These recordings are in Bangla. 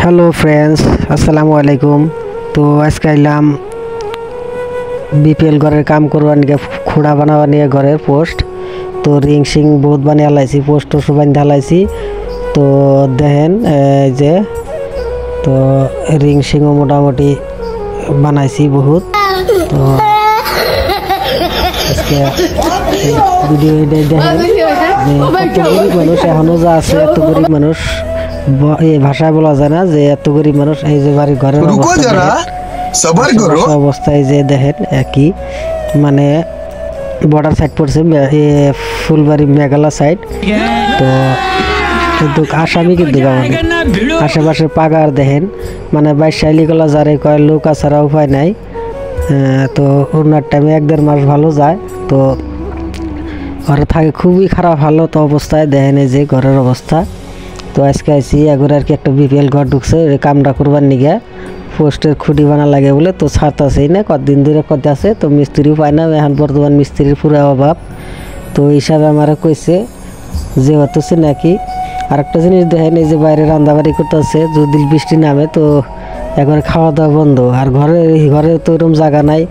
हेलो फ्रेंड्स अस्सलामु आलैकुम। तो आज के आइलाम बीपीएल घरेर काम करवा निके खुड़ा बनावा निये घरेर पोस्ट। तो रिंग सिंग बहुत बानिये लाइছি पोस्ट तो बांधा लाइছি। तो देखें जे तो रिंग सिंग मोटामुटी बनाইছি बहुत। तो আজকে ভিডিও দেখেন যে গরিব মানুষ এখনো যা আছে, এত গরিব মানুষ এই ভাষায় বলা যায় না যে এত গরিব মানুষ। এই যে বাড়ির ঘরের অবস্থায় যে দেখেন একই মানে বর্ডার সাইড পড়ছে ফুলবাড়ি মেঘালয় সাইড। তো কিন্তু আসামি কিন্তু আশেপাশে পাগার দেখেন মানে 22 শাইলিগুলা যারে কয় লোক ছাড়া উপায় নাই। তো ওনার টাইমে 1-1.5 মাস ভালো যায়। তো ঘরে থাকে খুবই খারাপ হালত অবস্থায় দেখেন এই যে ঘরের অবস্থা। তো আজকে আইসি এগুলো আর কি একটা বিপিএল ঘর ঢুকছে কামটা করবার নিগে পোস্টের খুঁটি বানা লাগে বলে। তো ছাড়তাছেই না, কতদিন ধরে কত আছে। তো মিস্ত্রিও পায় না, এখন বর্তমান মিস্ত্রির পুরো অভাব। তো হিসাবে আমার কইছে যে হতেছে নাকি আরেকটা জিনিস দেখেন এই যে বাইরে রান্দাবাড়ি করতেছে, যদি বৃষ্টি নামে তো একবার খাওয়া দাওয়া বন্ধ। আর ঘরে তো এরকম জায়গা নাই,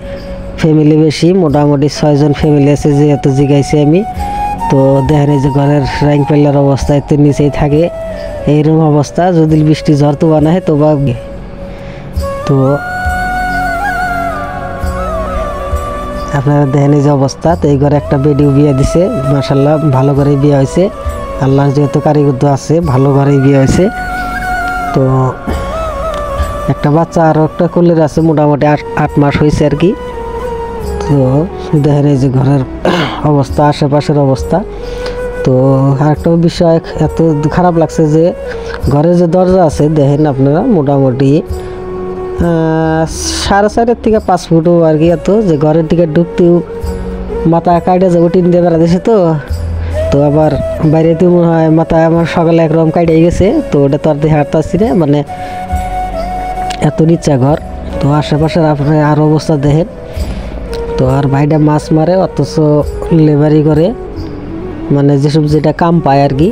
ফ্যামিলি বেশি, মোটামুটি 6 জন ফ্যামিলি আছে যেহেতু জিগাইছি আমি। তো দেখেন এই যে ঘরের রাইং পাল্লার অবস্থা এত নিচেই থাকে, এইরকম অবস্থা। যদি বৃষ্টি ঝড় তো বানায় তো তো আপনারা দেখেন এই যে অবস্থা। তো এই ঘরে একটা বেডিও বিয়ে দিছে, মাশাআল্লাহ ভালো করে বিয়ে হয়েছে, আল্লাহর যেহেতু কারিগর আছে ভালো ঘরেই বিয়ে হয়েছে। তো একটা বাচ্চা আরও একটা কোলের আছে, মোটামুটি 8 মাস হয়েছে আর কি। তো দেখেন এই যে ঘরের অবস্থা, আশেপাশের অবস্থা। তো আরেকটা বিষয় এত খারাপ লাগছে যে ঘরে যে দরজা আছে দেখেন আপনারা মোটামুটি 4.5 থেকে 5 ফুটও আর কি এত, যে ঘরের দিকে ঢুকতেও মাথা কাইটে যাবো টিন দিয়ে বেড়া দিছে। তো আবার বাইরে তো মনে হয় মাথা আমার সকালে একরকম কাইটে গেছে। তো ওটা তো আর দিয়ে হাঁটতেছি না, মানে এত নিচা ঘর। তো আশেপাশের আপনার আর অবস্থা দেখেন। তো আর ভাইটা মাছ মারে অথচ লেবারি করে, মানে যেসব যেটা কাম পায় আর কি।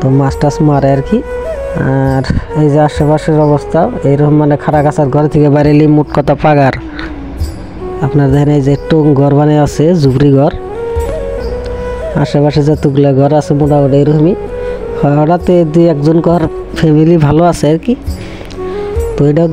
তো মাছ টাছ মারে আর কি। আর এই যে আশেপাশের অবস্থা এইরকম, মানে খাড়া গাছার ঘর থেকে বাইরে এলে মোট কথা পাগার। আপনার দেখেন এই যে টং ঘর বানিয়ে আছে, ঝুপড়ি ঘর। আশেপাশে যতগুলো ঘর আছে মোটামুটি এরকমই। হঠাৎ 2-1 জন ঘর ফ্যামিলি ভালো আছে আর কি। তো এটা